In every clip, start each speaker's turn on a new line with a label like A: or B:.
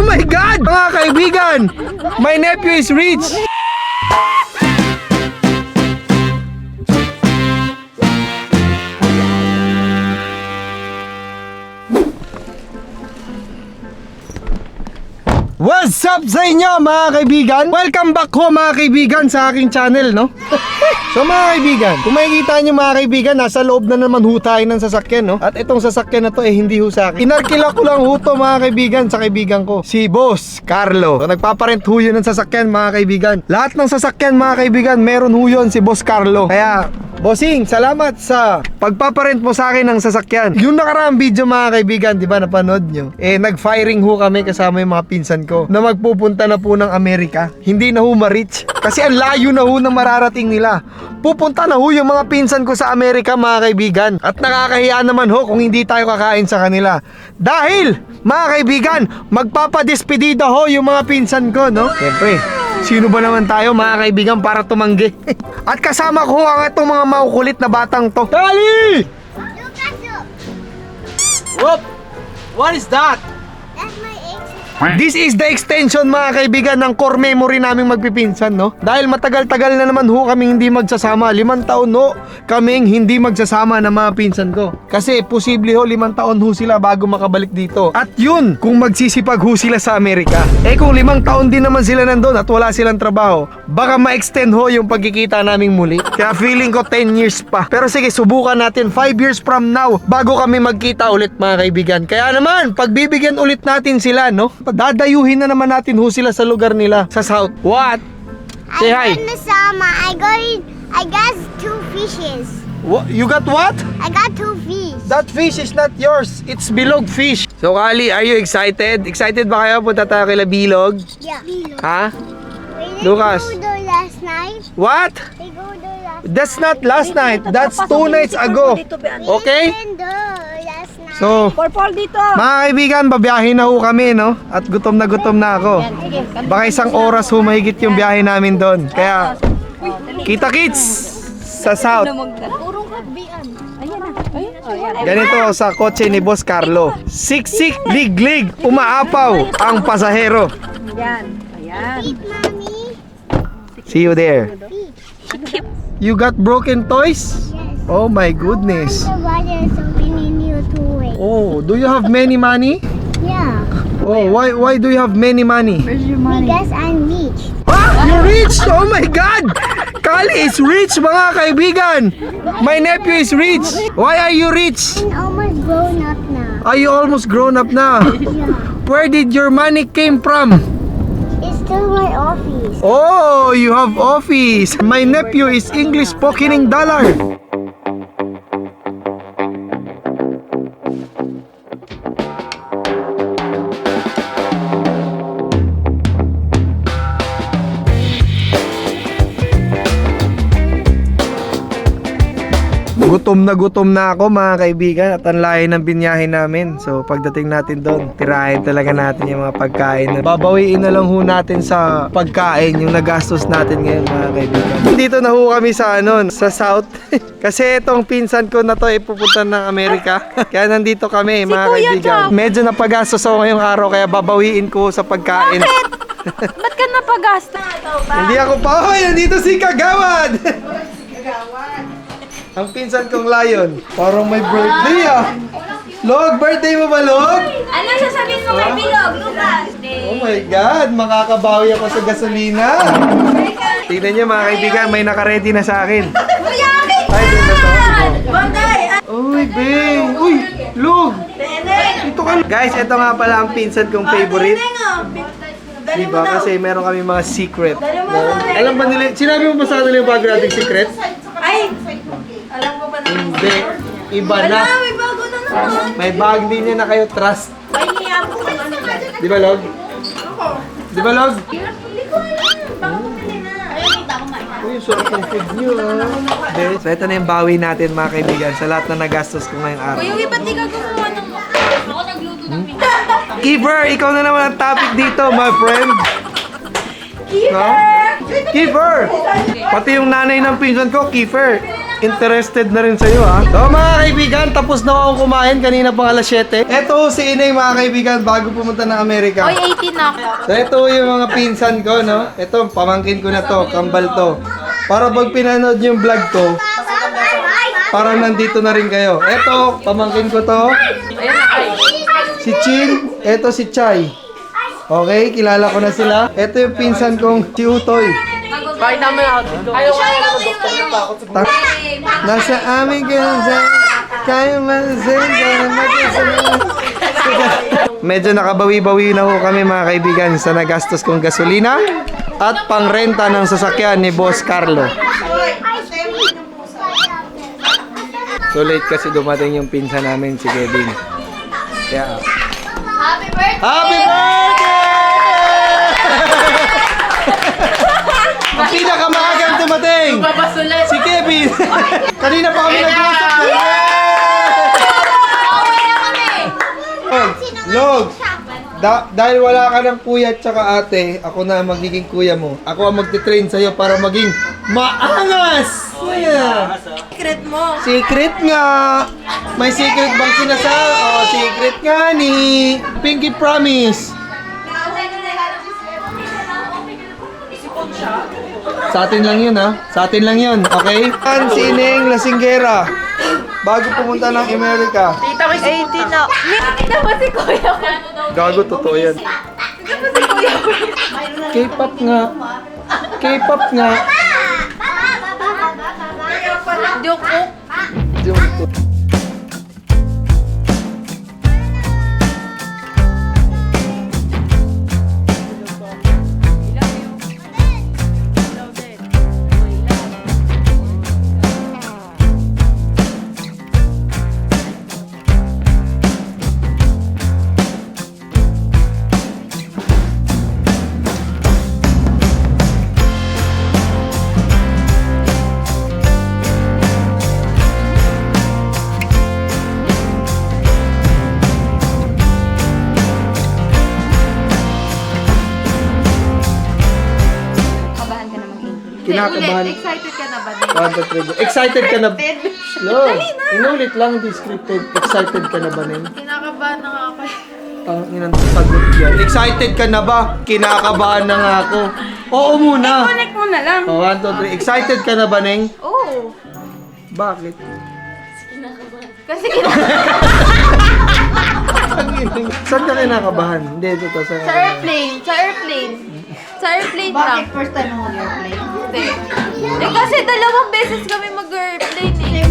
A: Oh my God! Mga kaibigan, my nephew is rich! What's up sa inyo mga kaibigan? Welcome back ho mga kaibigan sa aking channel, no? So mga kaibigan, kung makikita nyo mga kaibigan, nasa loob na naman ho tayo ng sasakyan, no? At itong sasakyan na to hindi ho sa akin. Inarkila ko lang ho to mga kaibigan sa kaibigan ko, si Boss Carlo. So nagpaparent ho yun ng sasakyan mga kaibigan. Lahat ng sasakyan mga kaibigan, meron ho yun si Boss Carlo. Kaya bossing, salamat sa pagpaparent mo sa akin ng sasakyan. Yung nakaraang video mga kaibigan, di ba napanood nyo? Nag-firing ho kami kasama yung mga pinsan ko na magpupunta na po ng Amerika. Hindi na ho ma-reach kasi ang layo na ho na mararating nila. Pupunta na ho yung mga pinsan ko sa Amerika mga kaibigan. At nakakahiya naman ho kung hindi tayo kakain sa kanila. Dahil mga kaibigan, magpapadespedida ho yung mga pinsan ko, no? Siyempre, sino ba naman tayo mga kaibigan para tumanggi? At kasama ko ang itong mga makukulit na batang to. Dali! Whoop! What is that?
B: That's my exercise.
A: This is the extension mga kaibigan ng core memory naming magpipinsan, no? Dahil matagal-tagal na naman ho kaming hindi magsasama. 5 taon ho kaming hindi magsasama ng mga pinsan ko. Kasi posible ho 5 taon ho sila bago makabalik dito. At yun, kung magsisipag ho sila sa Amerika. Kung 5 taon din naman sila nandun at wala silang trabaho, baka ma-extend ho yung pagkikita naming muli. Kaya feeling ko 10 years pa. Pero sige, subukan natin 5 years from now bago kami magkita ulit mga kaibigan. Kaya naman, pagbibigyan ulit natin sila, no? Dadayuhin na naman natin ho sila sa lugar nila sa South. What? Say hi.
B: I got Masama. I got 2 fishes.
A: What? You got what?
B: I got 2 fish.
A: That fish is not yours. It's Bilog fish. So Kali, are you excited? Excited ba kayo? Punta tayo kila Bilog?
B: Yeah.
A: Ha?
B: We
A: Lucas.
B: go there last night.
A: What?
B: We go there last
A: That's not last night. That's 2 nights ago. Okay?
B: We went there last night.
A: So,
C: Purple dito.
A: mga kaibigan, babiyahin na ho kami, no? At gutom na ako. Baka 1 oras ho mahigit yung biyahe namin doon. Kaya, kita kits sa South.
C: Urong katbian. Ayan na. Ayan.
A: Ganito sa kotse ni Boss Carlo. Siksik, liglig, umaapaw ang pasahero.
C: Ayan. Ayan.
B: Eat, mommy.
A: See you there. You got broken toys?
B: Yes.
A: Oh my goodness.
B: The water is opening new toy.
A: Oh, do you have many money?
B: Yeah.
A: Oh, why do you have many money?
C: Where's your money?
B: Because I'm rich.
A: Ah, you're rich! Oh my God! Kali is rich mga kaibigan! My nephew is rich! Why are you rich?
B: I'm almost grown up now.
A: Are you almost grown up na?
B: Yeah.
A: Where did your money came from?
B: It's still my office.
A: Oh, you have office. My nephew is English spoken dollar. Gutom na ako mga kaibigan at ang layo ng binyahe namin. So pagdating natin doon, tirahin talaga natin yung mga pagkain. Babawiin na lang ho natin sa pagkain yung nagastos natin ngayon mga kaibigan. Dito na ho kami sa sa South. Kasi itong pinsan ko na to ay pupunta ng Amerika. Kaya nandito kami mga kaibigan. Medyo napagastos ako ngayong araw kaya babawiin ko sa pagkain.
C: Ba't ka napagasta?
A: Hindi ako pa. Hoy, nandito si Kagawad. Ang pinsan kong lion. Parang may birthday Log, birthday mo ba, Log?
C: Ano sasabihin mo kay Bilog, Lucas?
A: Oh my God, makakabawi ako sa gasolina. Tingnan niyo mga kaibigan, may nakaredy na sa akin. Ay, din ba to? Uy, babe. Uy, Log. Ito ka. Guys, ito nga pala ang pinsan kong favorite. Diba? Kasi meron kami mga secret. Alam ba nila, sinabi mo ba sa kanila yung bago nating secret?
C: Ay! Alam mo ba na?
A: Hindi. Iba na.
C: May bago na naman.
A: May bag din niya na kayo, trust.
C: Ay, niya po ka ano.
A: Di ba, Log? Di ba, Log?
C: Hindi ko alam. Baka bumili na. Ayun, kita ko nga.
A: Uy, sarap ng food niyo, So, ito na yung bawi natin, mga kaibigan, sa lahat na nagastos ko ngayong araw.
C: Uy, ba't di ka gumawa ng... Ako nagluto ng
A: Kiefer, ikaw na naman ang topic dito, my friend. No? Kiefer! Pati yung nanay ng pinsan ko, Kiefer. interested na rin sa'yo ha. So mga kaibigan, tapos na akong kumain kanina pang alas 7. Eto si Inay mga kaibigan bago pumunta ng Amerika.
C: Oy, 18 na ako.
A: So ito yung mga pinsan ko no. Ito pamangkin ko na to, kambal to. Para pag pinanood yung vlog ko, parang nandito na rin kayo. Ito, pamangkin ko to. Si Chin, ito si Chai. Okay, kilala ko na sila. Ito yung pinsan kong si Utoy.
D: Bakit naman ako dito? Ayaw ko na
A: Ta- Nasa aming ganyan, kayo malasing, medyo nakabawi-bawi na ho kami mga kaibigan sa nagastos kong gasolina at pangrenta ng sasakyan ni Boss Carlo. So late kasi dumating yung pinsan namin si Kevin. Kaya,
C: Happy birthday!
A: Happy birthday! Ang pinakamaagang dumating!
D: Babasulat.
A: Si Kevin! Kanina pa kami nag-uusap na. Log! Dahil wala ka ng kuya at saka ate, ako na ang magiging kuya mo. Ako ang magtitrain sa'yo para maging maangas! Kuya!
C: Secret mo.
A: Secret nga! May secret bang sinasabi? Oh, secret nga ni Pinky Promise. Sa atin lang yun ha. Sa atin lang yun, okay? Yan si Ineng Lasinggera. Bago pumunta ng Amerika.
D: Tita, may
C: 18 na. Hindi ba si Kuya ko?
A: Gago, totoo yan.
C: Hindi ba si Kuya ko?
A: K-pop nga. K-pop nga.
C: Joke po.
A: Joke.
C: Kabahan ka na mag-English.
A: Kinakabahan.
C: Excited ka na ba din?
A: Excited ka na. Lord, inulit lang, hindi scripted. Excited ka na ba, Neng?
C: Kinakabahan na nga ako.
A: Ang inang sagot yan. Excited ka na ba? Kinakabahan na nga ako. Oo muna.
C: Connect mo na lang.
A: Oh, 1, 2, 3. Excited ka na ba, Neng?
C: Oo.
A: Bakit?
C: Kasi kinakabahan.
A: Saan ka kinakabahan? Hindi, ito sa...
C: Sa airplane. Sa airplane. Sa airplane lang.
D: first time mo mag-airplane?
C: Hindi. Eh kasi dalawang beses kami mag-airplane eh.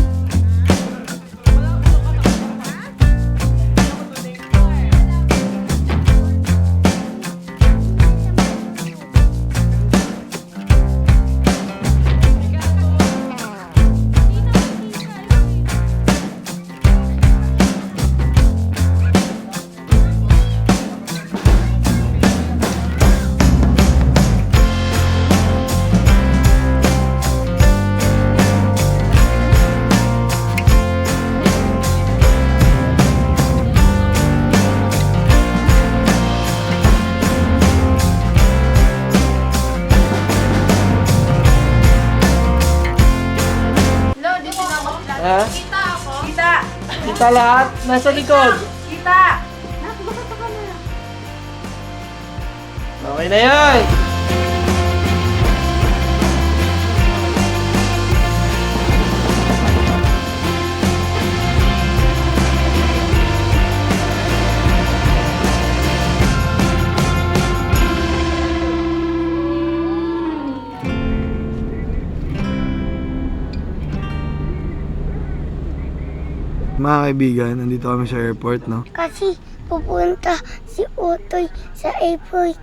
C: Lo, dito na ako.
A: Ha?
C: Kita ako. Kita.
A: Kita lahat? Nasa likod.
C: Kita.
A: Okay na yan. Mga kaibigan, nandito kami sa airport, no?
B: Kasi pupunta si Utoy sa airport.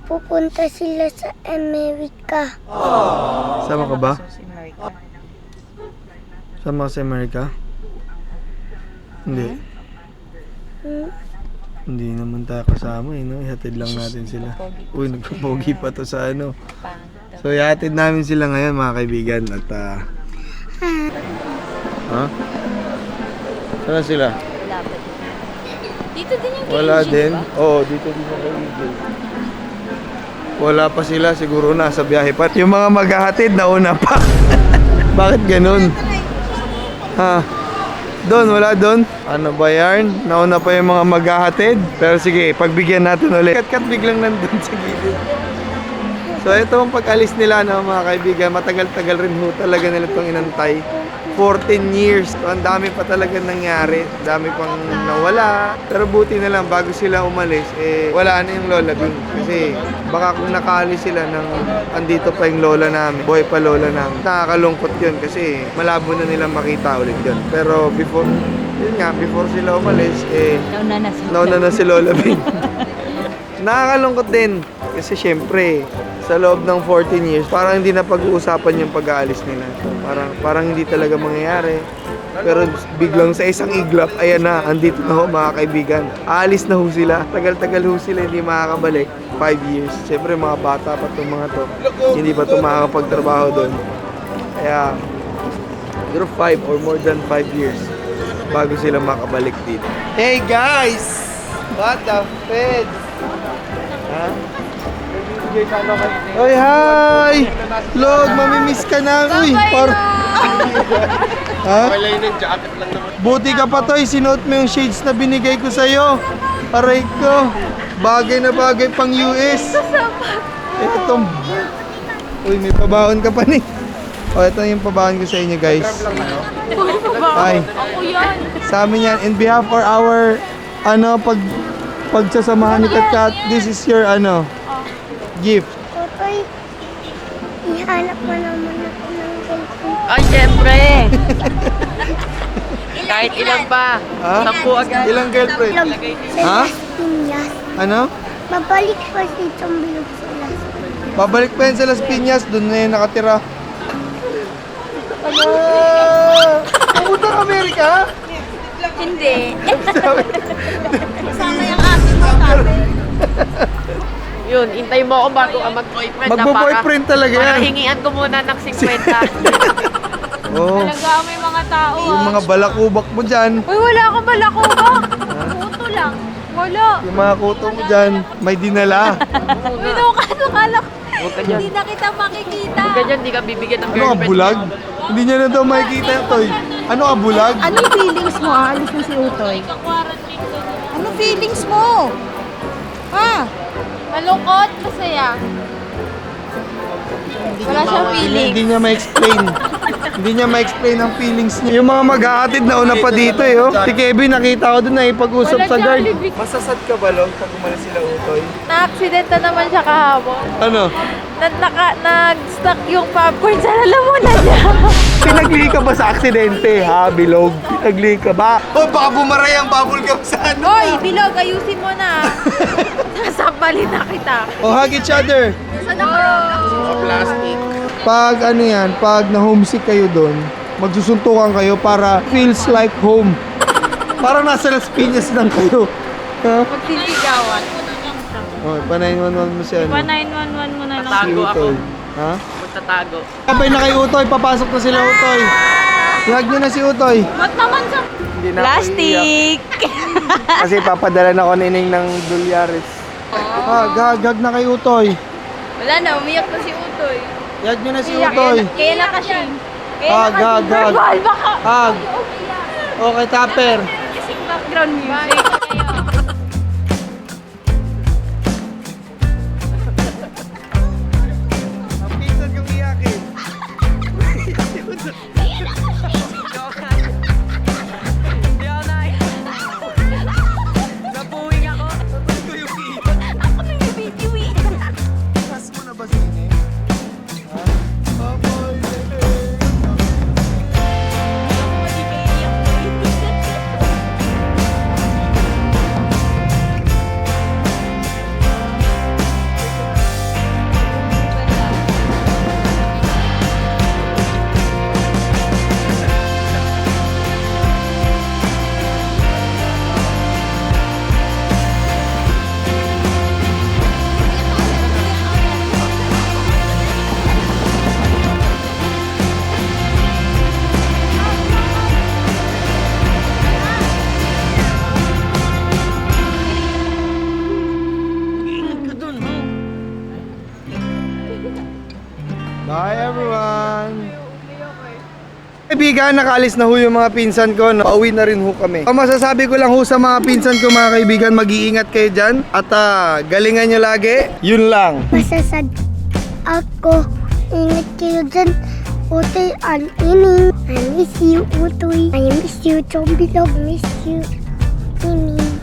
B: Pupunta sila sa Amerika.
A: Sama ka ba? Sama ka sa Amerika? Hindi. Hindi naman tayo kasama no? Ihatid lang natin sila. Uy, nagpapogi pa to sa ano. So, ihatid namin sila ngayon mga kaibigan at ha? Saan sila?
C: Dito din yung
A: Wala
C: KG,
A: din.
C: di ba?
A: Oo, dito din ako Eagle. Wala pa sila, siguro nasa biyahe pa. Yung mga maghahatid, nauna pa. Bakit ganun? Ha? Doon, wala doon. Ano ba yan? Nauna pa yung mga maghahatid. Pero sige, pagbigyan natin ulit. Kat-kat biglang nandun sa gilid. So ito ang pag-alis nila no, mga kaibigan. Matagal-tagal rin ho talaga nila itong inantay. 14 years. So, ang dami pa talaga nangyari. Dami pang nawala. Pero buti na lang, bago sila umalis, wala na yung Lola Bing. Kasi baka kung nakaalis sila ng andito pa yung lola namin, buhay pa lola namin. Nakakalungkot yun kasi malabo na nilang makita ulit yun. Pero before, yun nga, before sila umalis, nauna na si Lola Bing. Nakakalungkot din. Kasi syempre, sa loob ng 14 years, parang hindi na pag-uusapan yung pag-aalis nila. Parang hindi talaga mangyayari. Pero biglang sa isang iglap, ayan na, andito na ho mga kaibigan. Aalis na ho sila. Tagal-tagal ho sila, hindi makakabalik. 5 years. Siyempre mga bata pa itong mga to. Hindi pa ito makakapagtrabaho doon. Kaya, siguro 5 or more than 5 years bago sila makabalik dito. Hey guys! What the feds? Ha? Oy, hi! Log, mamimiss ka na. Uy, ha? Buti ka pa, Toy. Sinuot mo yung shades na binigay ko sa'yo. Aray ko. Bagay na bagay pang US. Ito. Uy, may pabaon ka pa ni. O, ito yung pabaon ko sa inyo, guys. Ay. Sa amin yan. In behalf for our, pagsasamahan ni Kat, this is your, gift.
B: Tutoy, ihanap mo naman ako ng girlfriend.
D: Ay, syempre! Kahit ilan pa.
A: Ha?
D: 10 agad.
A: Ilang girlfriend?
B: Sa
A: Ha?
B: Las Piñas.
A: Ano?
B: Babalik pa si Chombilog sa Las Piñas.
A: Babalik pa yan sa Las Piñas. Doon na yan nakatira. Ano? Pumunta ka Amerika?
C: Hindi. Kasama yung ate mo, sabi.
D: Yun, intay mo ako bago ka mag-boyfriend.
A: Magbo-boyfriend talaga
D: Para
A: yan.
D: hingian ko muna ng 50.
A: Oh.
C: Talaga may mga tao
A: Yung mga balakubak mo dyan.
C: Uy, wala akong balakuba. Puto lang. Wala.
A: Yung mga kuto mo dyan. May dinala.
C: Uy, nakakala ko.
D: Huwag ka dyan.
C: Hindi na kita makikita.
D: Huwag ka dyan, di ka bibigyan ng
A: Ano ka
D: girlfriend.
A: bulag? Hindi niya na daw makikita ito. Ano ka bulag?
E: Anong feelings mo? Aalis na si Utoy. Anong feelings mo? Ha?
C: Malungkot, masaya. Wala siyang feeling.
A: Hindi niya ma-explain. Hindi niya ma-explain ang feelings niya. Yung mga maghahatid na una pa dito eh. Oh. Si Kevin nakita ko doon na ipag-usap sa guard. Masasad ka ba, Long, pag umalis sila Utoy?
C: Na-accident na naman siya kahapon.
A: Ano?
C: Nag-stuck yung popcorn sa lalamunan niya.
A: Pinagli ka ba sa aksidente, ha, Bilog? Pinagli ka ba? Oh, baka bumaray ang bubble gum sa ano.
C: Hoy, Bilog, ayusin mo na. Sasampalin na kita.
A: Oh, hug each other.
C: Saan ako?
D: Plastic.
A: Pag ano yan, pag na-homesick kayo doon, magsusuntukan kayo para feels like home. Parang nasa Las Piñas lang kayo. Ha?
C: Magsisigawan.
A: Oh, pa 911 mo siya.
C: Pa 911 mo na lang.
D: Tago ako.
A: Ha?
D: Magtatago.
A: Sabay na kay Utoy, papasok na sila Utoy. Hug nyo na si Utoy.
C: Ba't naman sa...
A: Hindi na ako iiyak. Kasi papadala na ako nining ng Dulyares. Hug na kay Utoy.
C: Wala na, umiyak na si Utoy.
A: Hug nyo na si Utoy.
C: Kaya nakasing.
A: Hug.
C: Verbal, baka...
A: Hug. Okay, Tapper.
C: Kasing background music.
A: Pinsan kong iyakin.
D: Hindi ako na. Nabuwing ako.
C: Ako na yung video eh.
A: Pas mo na ba sini? Ha? Baboy, Bye everyone. Kaibigan, nakaalis na ho yung mga pinsan ko. No? Pauwi na rin ho kami. Ang masasabi ko lang ho sa mga pinsan ko mga kaibigan, mag-iingat kayo dyan. At galingan nyo lagi. Yun lang.
B: Masasad ako. Ingat kayo dyan. Utoy, ang ining. I miss you, Utoy. I miss you, Chombilog. I miss you, Ining.